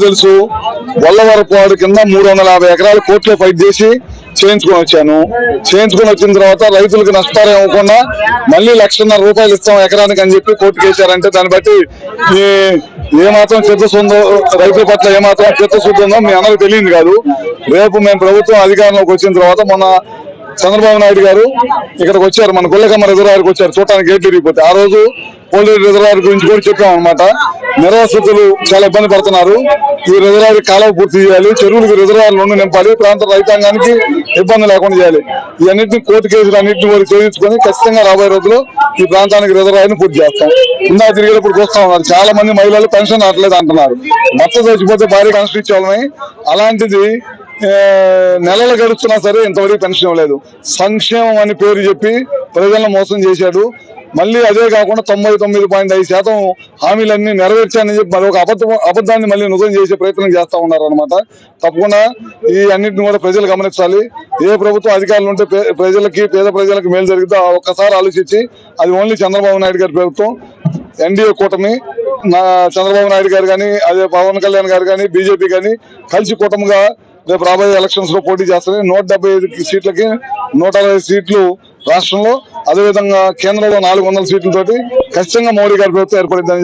తెలుసు వల్లవరపాడు కింద 350 ఎకరాలు కోర్టులో ఫైట్ చేసి చేయించుకొని వచ్చాను. చేయించుకొని వచ్చిన తర్వాత రైతులకు నష్టపరిహారం ఇవ్వకుండా మళ్ళీ ₹1,50,000 ఇస్తాం ఎకరానికి అని చెప్పి కోర్టుకు వేశారంటే దాన్ని బట్టి ఏమాత్రం చిత్తశుద్ధి రైతుల పట్ల ఏమాత్రం చిత్తశుద్ధి ఉందో మీ అందరికి తెలియదు కాదు. రేపు మేము ప్రభుత్వం అధికారంలోకి వచ్చిన తర్వాత మొన్న చంద్రబాబు నాయుడు గారు ఇక్కడికి వచ్చారు, మన గుల్లకమ్మ రిజర్వాయర్కి వచ్చారు చూడటానికి గేట్ తిరిగిపోతే. ఆ రోజు పోలేరు రిజర్వాయర్ గురించి కూడా చెప్పాం అనమాట. నిర్వాసితులు చాలా ఇబ్బంది పడుతున్నారు, ఈ రిజర్వాయర్ కాలువ పూర్తి చేయాలి, చెరువులకు రిజర్వాయర్లు నింపాలి, ప్రాంత రైతాంగానికి ఇబ్బంది లేకుండా చేయాలి. ఇవన్నింటినీ కోర్టు కేసులు అన్నింటినీ కూడా ఛేదించుకొని ఖచ్చితంగా రాబోయే రోజుల్లో ఈ ప్రాంతానికి రిజర్వాయర్ని పూర్తి చేస్తాం. ఇందా తిరిగేటప్పుడు చూస్తా ఉన్నారు చాలా మంది మహిళలు పెన్షన్ రావట్లేదు అంటున్నారు. భర్త చచ్చిపోతే భార్య కన్స్ట్ ఇచ్చేవాళ్ళని, అలాంటిది నెలలు గడుస్తున్నా సరే ఇంతవరకు పెన్షన్ ఇవ్వలేదు. సంక్షేమం అని పేరు చెప్పి ప్రజలను మోసం చేశాడు. మళ్ళీ అదే కాకుండా 99.5% హామీలన్నీ నెరవేర్చానని చెప్పి మరొక అబద్ధాన్ని మళ్ళీ నిజం చేసే ప్రయత్నం చేస్తా ఉన్నారు అనమాట. తప్పకుండా ఈ అన్నింటిని కూడా ప్రజలు గమనించాలి. ఏ ప్రభుత్వం అధికారులు ఉంటే ప్రజలకి పేద ప్రజలకు మేలు జరిగితే ఒక్కసారి ఆలోచించి, అది ఓన్లీ చంద్రబాబు నాయుడు గారి ప్రభుత్వం, ఎన్డీఏ కూటమి, చంద్రబాబు నాయుడు గారు కానీ అదే పవన్ కళ్యాణ్ గారు కానీ బీజేపీ కానీ కలిసి కూటమిగా రేపు రాబోయే ఎలక్షన్స్ లో పోటీ చేస్తారు. 175 సీట్లకి 160 సీట్లు రాష్ట్రంలో, అదేవిధంగా కేంద్రంలో 400 సీట్లతోటి ఖచ్చితంగా మోడీ గారి ప్రభుత్వం ఏర్పడిందని